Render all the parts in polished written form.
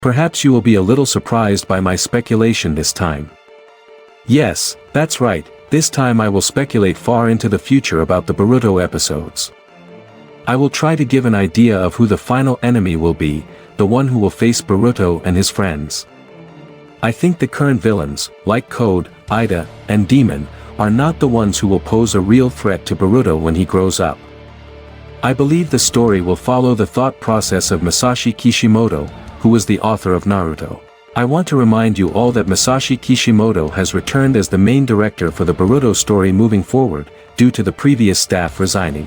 Perhaps you will be a little surprised by my speculation this time. Yes, that's right, this time I will speculate far into the future about the Boruto episodes. I will try to give an idea of who the final enemy will be, the one who will face Boruto and his friends. I think the current villains, like Code, Ida, and Demon, are not the ones who will pose a real threat to Boruto when he grows up. I believe the story will follow the thought process of Masashi Kishimoto, who was the author of Naruto. I want to remind you all that Masashi Kishimoto has returned as the main director for the Boruto story moving forward, due to the previous staff resigning.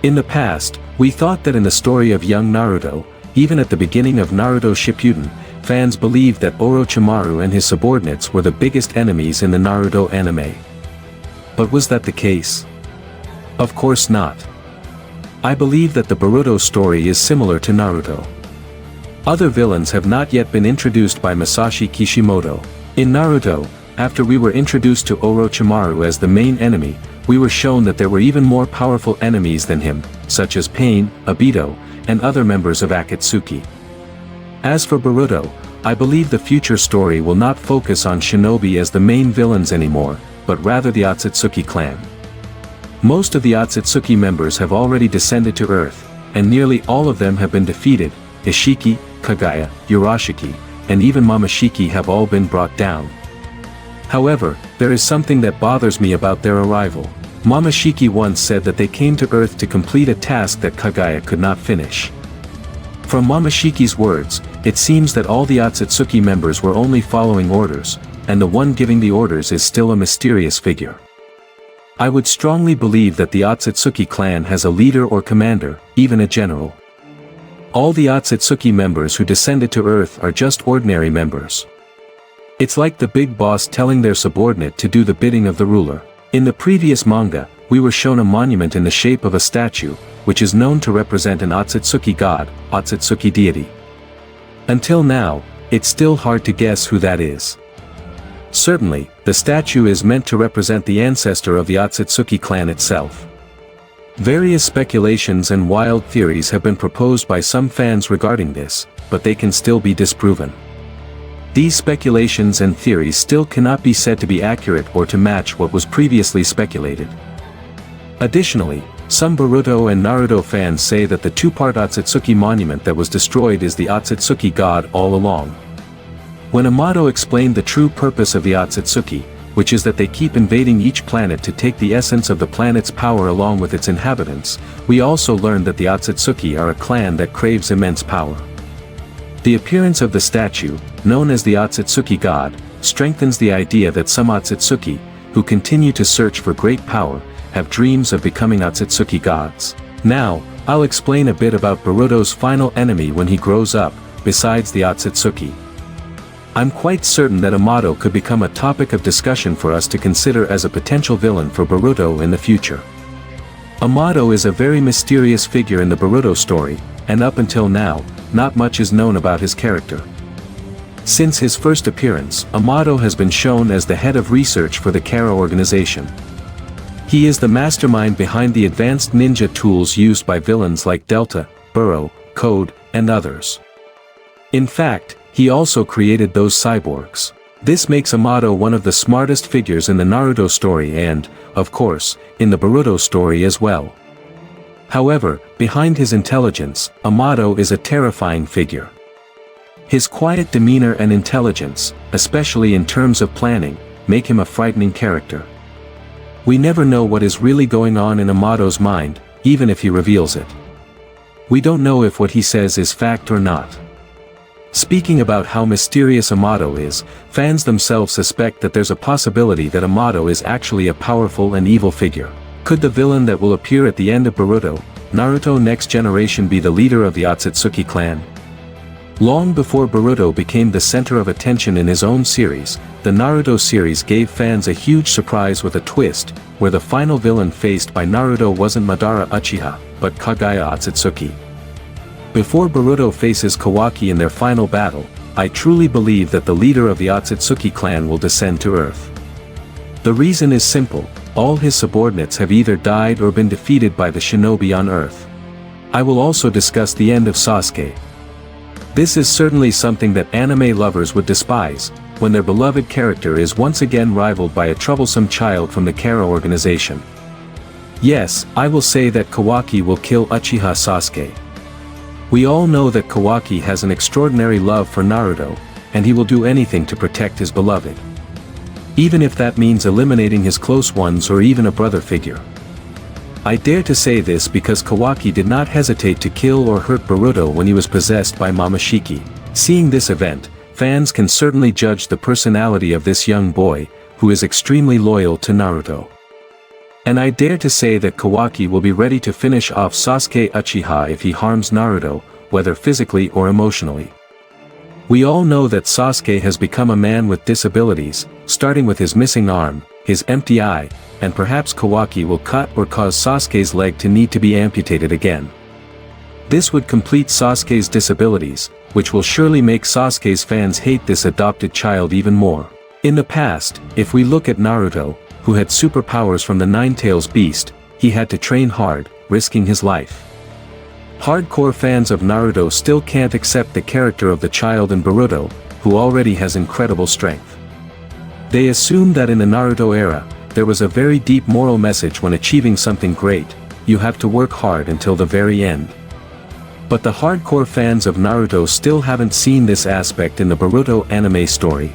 In the past, we thought that in the story of young Naruto, even at the beginning of Naruto Shippuden, fans believed that Orochimaru and his subordinates were the biggest enemies in the Naruto anime. But was that the case? Of course not. I believe that the Boruto story is similar to Naruto. Other villains have not yet been introduced by Masashi Kishimoto. In Naruto, after we were introduced to Orochimaru as the main enemy, we were shown that there were even more powerful enemies than him, such as Pain, Obito, and other members of Akatsuki. As for Boruto, I believe the future story will not focus on shinobi as the main villains anymore, but rather the Akatsuki clan. Most of the Akatsuki members have already descended to Earth, and nearly all of them have been defeated. Ishiki, Kagaya, Urashiki, and even Momoshiki have all been brought down. However, there is something that bothers me about their arrival. Momoshiki once said that they came to Earth to complete a task that Kagaya could not finish. From Momoshiki's words, it seems that all the Akatsuki members were only following orders, and the one giving the orders is still a mysterious figure. I would strongly believe that the Akatsuki clan has a leader or commander, even a general. All the Akatsuki members who descended to Earth are just ordinary members. It's like the big boss telling their subordinate to do the bidding of the ruler. In the previous manga, we were shown a monument in the shape of a statue, which is known to represent an Akatsuki god, Akatsuki deity. Until now, it's still hard to guess who that is. Certainly, the statue is meant to represent the ancestor of the Akatsuki clan itself. Various speculations and wild theories have been proposed by some fans regarding this, but they can still be disproven. These speculations and theories still cannot be said to be accurate or to match what was previously speculated. Additionally, some Boruto and Naruto fans say that the two-part Akatsuki monument that was destroyed is the Akatsuki god all along. When Amato explained the true purpose of the Akatsuki, which is that they keep invading each planet to take the essence of the planet's power along with its inhabitants, we also learned that the Akatsuki are a clan that craves immense power. The appearance of the statue, known as the Akatsuki god, strengthens the idea that some Akatsuki, who continue to search for great power, have dreams of becoming Akatsuki gods. Now, I'll explain a bit about Boruto's final enemy when he grows up, besides the Akatsuki. I'm quite certain that Amato could become a topic of discussion for us to consider as a potential villain for Boruto in the future. Amato is a very mysterious figure in the Boruto story, and up until now, not much is known about his character. Since his first appearance, Amato has been shown as the head of research for the Kara organization. He is the mastermind behind the advanced ninja tools used by villains like Delta, Burrow, Code, and others. In fact, he also created those cyborgs. This makes Amato one of the smartest figures in the Naruto story and, of course, in the Boruto story as well. However, behind his intelligence, Amato is a terrifying figure. His quiet demeanor and intelligence, especially in terms of planning, make him a frightening character. We never know what is really going on in Amato's mind, even if he reveals it. We don't know if what he says is fact or not. Speaking about how mysterious Amato is, fans themselves suspect that there's a possibility that Amato is actually a powerful and evil figure. Could the villain that will appear at the end of Boruto, Naruto Next Generation be the leader of the Akatsuki clan? Long before Boruto became the center of attention in his own series, the Naruto series gave fans a huge surprise with a twist, where the final villain faced by Naruto wasn't Madara Uchiha, but Kagaya Akatsuki. Before Boruto faces Kawaki in their final battle, I truly believe that the leader of the Akatsuki clan will descend to Earth. The reason is simple, all his subordinates have either died or been defeated by the shinobi on Earth. I will also discuss the end of Sasuke. This is certainly something that anime lovers would despise, when their beloved character is once again rivaled by a troublesome child from the Kara organization. Yes, I will say that Kawaki will kill Uchiha Sasuke. We all know that Kawaki has an extraordinary love for Naruto, and he will do anything to protect his beloved. Even if that means eliminating his close ones or even a brother figure. I dare to say this because Kawaki did not hesitate to kill or hurt Boruto when he was possessed by Momoshiki. Seeing this event, fans can certainly judge the personality of this young boy, who is extremely loyal to Naruto. And I dare to say that Kawaki will be ready to finish off Sasuke Uchiha if he harms Naruto, whether physically or emotionally. We all know that Sasuke has become a man with disabilities, starting with his missing arm, his empty eye, and perhaps Kawaki will cut or cause Sasuke's leg to need to be amputated again. This would complete Sasuke's disabilities, which will surely make Sasuke's fans hate this adopted child even more. In the past, if we look at Naruto, who had superpowers from the Nine-Tails Beast, he had to train hard, risking his life. Hardcore fans of Naruto still can't accept the character of the child in Boruto, who already has incredible strength. They assume that in the Naruto era, there was a very deep moral message when achieving something great: you have to work hard until the very end. But the hardcore fans of Naruto still haven't seen this aspect in the Boruto anime story.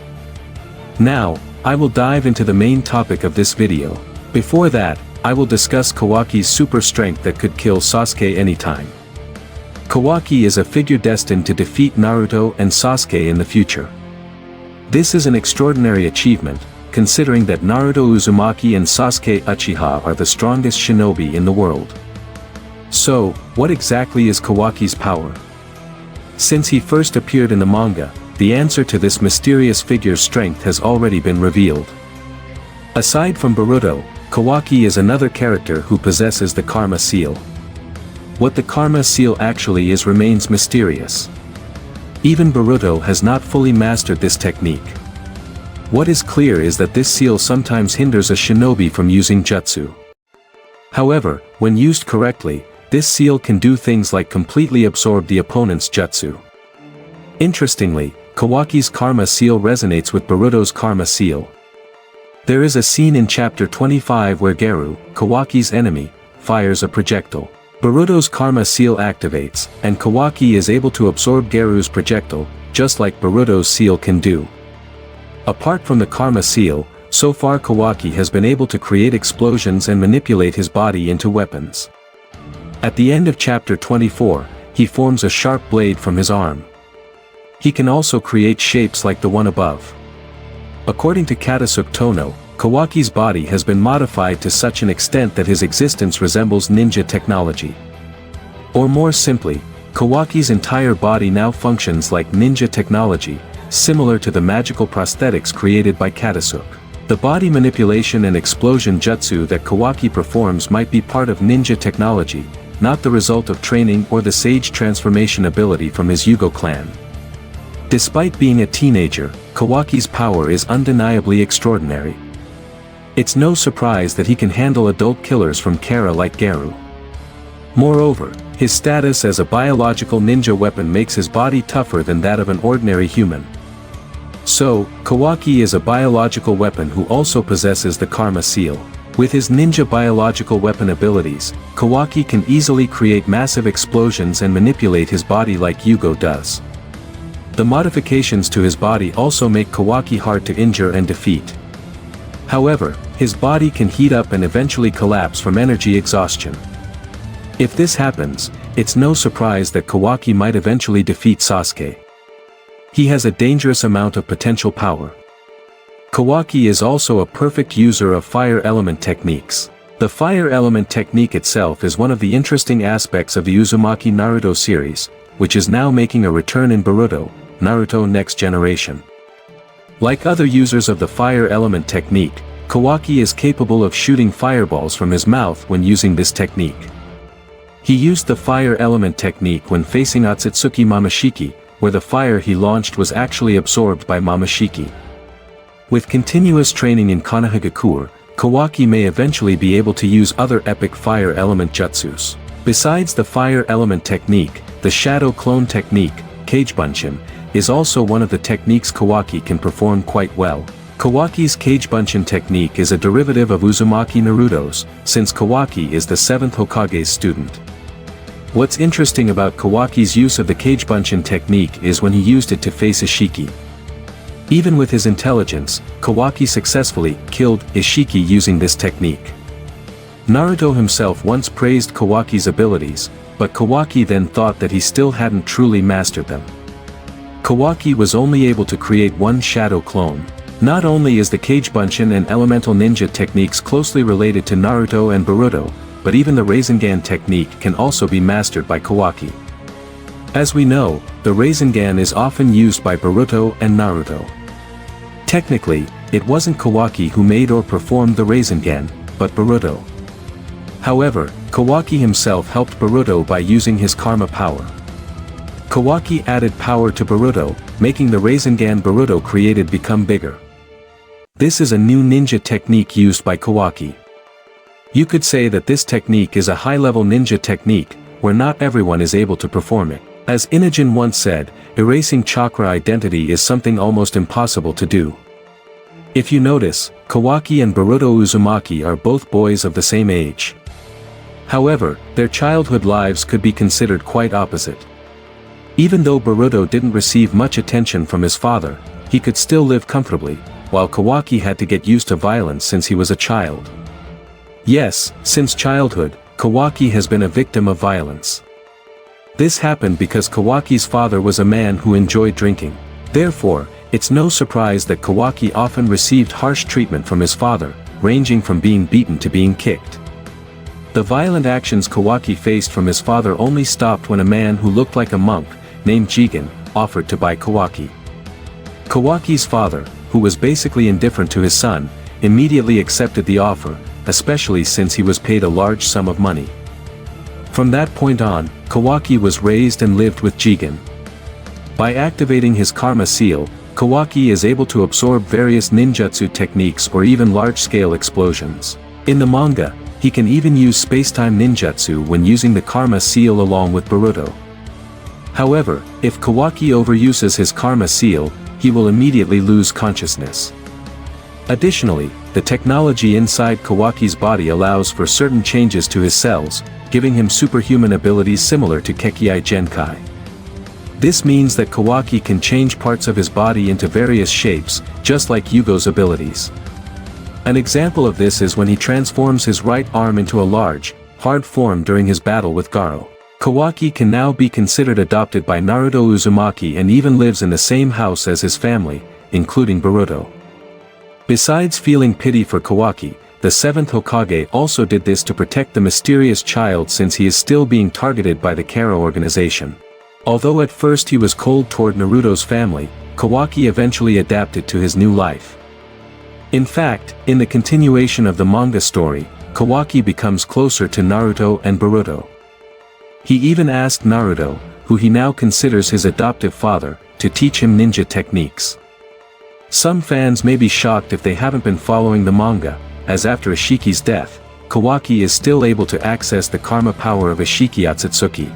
Now, I will dive into the main topic of this video. Before that, I will discuss Kawaki's super strength that could kill Sasuke anytime. Kawaki is a figure destined to defeat Naruto and Sasuke in the future. This is an extraordinary achievement, considering that Naruto Uzumaki and Sasuke Uchiha are the strongest shinobi in the world. So, what exactly is Kawaki's power? Since he first appeared in the manga, the answer to this mysterious figure's strength has already been revealed. Aside from Boruto, Kawaki is another character who possesses the Karma Seal. What the Karma Seal actually is remains mysterious. Even Boruto has not fully mastered this technique. What is clear is that this seal sometimes hinders a shinobi from using jutsu. However, when used correctly, this seal can do things like completely absorb the opponent's jutsu. Interestingly, Kawaki's Karma Seal resonates with Boruto's Karma Seal. There is a scene in chapter 25 where Garu, Kawaki's enemy, fires a projectile. Boruto's Karma Seal activates, and Kawaki is able to absorb Garu's projectile, just like Boruto's seal can do. Apart from the Karma Seal, so far Kawaki has been able to create explosions and manipulate his body into weapons. At the end of chapter 24, he forms a sharp blade from his arm. He can also create shapes like the one above. According to Katasuke Tono, Kawaki's body has been modified to such an extent that his existence resembles ninja technology. Or more simply, Kawaki's entire body now functions like ninja technology, similar to the magical prosthetics created by Katasuke. The body manipulation and explosion jutsu that Kawaki performs might be part of ninja technology, not the result of training or the sage transformation ability from his Yugo clan. Despite being a teenager, Kawaki's power is undeniably extraordinary. It's no surprise that he can handle adult killers from Kara like Garu. Moreover, his status as a biological ninja weapon makes his body tougher than that of an ordinary human. So, Kawaki is a biological weapon who also possesses the Karma Seal. With his ninja biological weapon abilities, Kawaki can easily create massive explosions and manipulate his body like Yugo does. The modifications to his body also make Kawaki hard to injure and defeat. However, his body can heat up and eventually collapse from energy exhaustion. If this happens, it's no surprise that Kawaki might eventually defeat Sasuke. He has a dangerous amount of potential power. Kawaki is also a perfect user of fire element techniques. The fire element technique itself is one of the interesting aspects of the Uzumaki Naruto series, which is now making a return in Boruto, Naruto Next Generation. Like other users of the fire element technique, Kawaki is capable of shooting fireballs from his mouth when using this technique. He used the fire element technique when facing Otsutsuki Momoshiki, where the fire he launched was actually absorbed by Momoshiki. With continuous training in Konohagakure, Kawaki may eventually be able to use other epic fire element jutsus. Besides the fire element technique, the shadow clone technique, Kagebunshin, is also one of the techniques Kawaki can perform quite well. Kawaki's Kagebunshin technique is a derivative of Uzumaki Naruto's, since Kawaki is the 7th Hokage's student. What's interesting about Kawaki's use of the Kagebunshin technique is when he used it to face Ishiki. Even with his intelligence, Kawaki successfully killed Ishiki using this technique. Naruto himself once praised Kawaki's abilities, but Kawaki then thought that he still hadn't truly mastered them. Kawaki was only able to create one shadow clone. Not only is the Kagebunshin and elemental ninja techniques closely related to Naruto and Boruto, but even the Rasengan technique can also be mastered by Kawaki. As we know, the Rasengan is often used by Boruto and Naruto. Technically, it wasn't Kawaki who made or performed the Rasengan, but Boruto. However, Kawaki himself helped Boruto by using his karma power. Kawaki added power to Boruto, making the Rasengan Boruto created become bigger. This is a new ninja technique used by Kawaki. You could say that this technique is a high-level ninja technique, where not everyone is able to perform it. As Inujin once said, erasing chakra identity is something almost impossible to do. If you notice, Kawaki and Boruto Uzumaki are both boys of the same age. However, their childhood lives could be considered quite opposite. Even though Boruto didn't receive much attention from his father, he could still live comfortably, while Kawaki had to get used to violence since he was a child. Yes, since childhood, Kawaki has been a victim of violence. This happened because Kawaki's father was a man who enjoyed drinking. Therefore, it's no surprise that Kawaki often received harsh treatment from his father, ranging from being beaten to being kicked. The violent actions Kawaki faced from his father only stopped when a man who looked like a monk, named Jigen, offered to buy Kawaki. Kawaki's father, who was basically indifferent to his son, immediately accepted the offer, especially since he was paid a large sum of money. From that point on, Kawaki was raised and lived with Jigen. By activating his karma seal, Kawaki is able to absorb various ninjutsu techniques or even large-scale explosions. In the manga, he can even use space-time ninjutsu when using the karma seal along with Boruto. However, if Kawaki overuses his karma seal, he will immediately lose consciousness. Additionally, the technology inside Kawaki's body allows for certain changes to his cells, giving him superhuman abilities similar to Kekkei Genkai. This means that Kawaki can change parts of his body into various shapes, just like Yugo's abilities. An example of this is when he transforms his right arm into a large, hard form during his battle with Garo. Kawaki can now be considered adopted by Naruto Uzumaki and even lives in the same house as his family, including Boruto. Besides feeling pity for Kawaki, the 7th Hokage also did this to protect the mysterious child since he is still being targeted by the Kara organization. Although at first he was cold toward Naruto's family, Kawaki eventually adapted to his new life. In fact, in the continuation of the manga story, Kawaki becomes closer to Naruto and Boruto. He even asked Naruto, who he now considers his adoptive father, to teach him ninja techniques. Some fans may be shocked if they haven't been following the manga, as after Ishiki's death, Kawaki is still able to access the karma power of Ishiki Otsutsuki.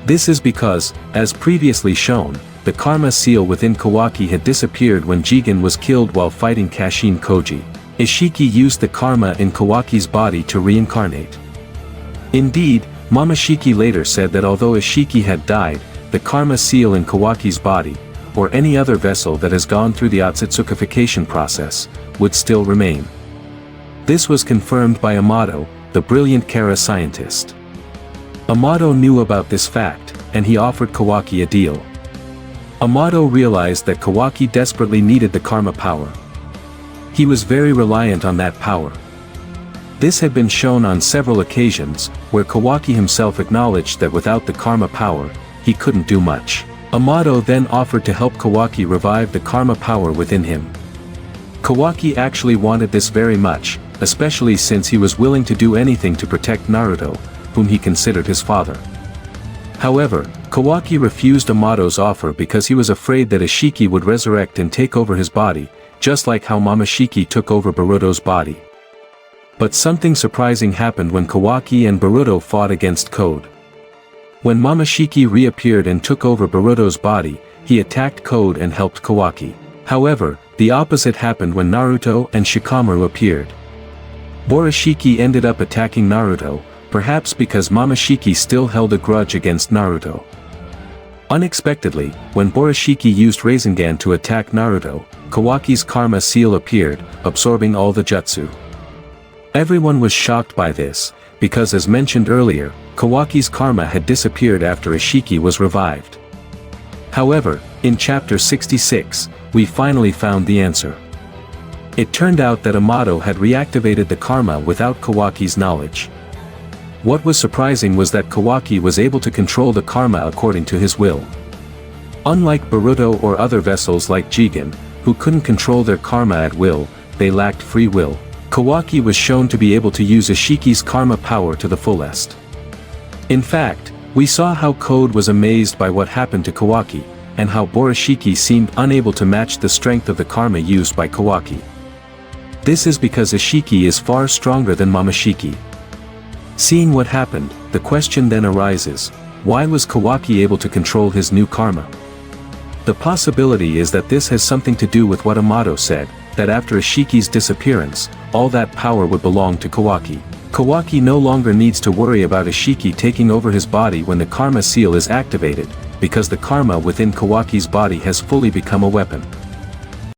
This is because, as previously shown, the karma seal within Kawaki had disappeared when Jigen was killed while fighting Kashin Koji. Ishiki used the karma in Kawaki's body to reincarnate. Indeed, Momoshiki later said that although Ishiki had died, the karma seal in Kawaki's body, or any other vessel that has gone through the Otsutsukification process, would still remain. This was confirmed by Amato, the brilliant Kara scientist. Amato knew about this fact, and he offered Kawaki a deal. Amato realized that Kawaki desperately needed the karma power. He was very reliant on that power. This had been shown on several occasions, where Kawaki himself acknowledged that without the karma power, he couldn't do much. Amato then offered to help Kawaki revive the karma power within him. Kawaki actually wanted this very much, especially since he was willing to do anything to protect Naruto, whom he considered his father. However, Kawaki refused Amato's offer because he was afraid that Ishiki would resurrect and take over his body, just like how Momoshiki took over Boruto's body. But something surprising happened when Kawaki and Boruto fought against Code. When Momoshiki reappeared and took over Boruto's body, he attacked Code and helped Kawaki. However, the opposite happened when Naruto and Shikamaru appeared. Borashiki ended up attacking Naruto, perhaps because Momoshiki still held a grudge against Naruto. Unexpectedly, when Borashiki used Rasengan to attack Naruto, Kawaki's karma seal appeared, absorbing all the jutsu. Everyone was shocked by this, because as mentioned earlier, Kawaki's karma had disappeared after Ishiki was revived. However, in chapter 66, we finally found the answer. It turned out that Amato had reactivated the karma without Kawaki's knowledge. What was surprising was that Kawaki was able to control the karma according to his will. Unlike Boruto or other vessels like Jigen, who couldn't control their karma at will, they lacked free will. Kawaki was shown to be able to use Ishiki's karma power to the fullest. In fact, we saw how Code was amazed by what happened to Kawaki, and how Borashiki seemed unable to match the strength of the karma used by Kawaki. This is because Ishiki is far stronger than Momoshiki. Seeing what happened, the question then arises, why was Kawaki able to control his new karma? The possibility is that this has something to do with what Amato said, that after Ishiki's disappearance, all that power would belong to Kawaki. Kawaki no longer needs to worry about Ishiki taking over his body when the karma seal is activated, because the karma within Kawaki's body has fully become a weapon.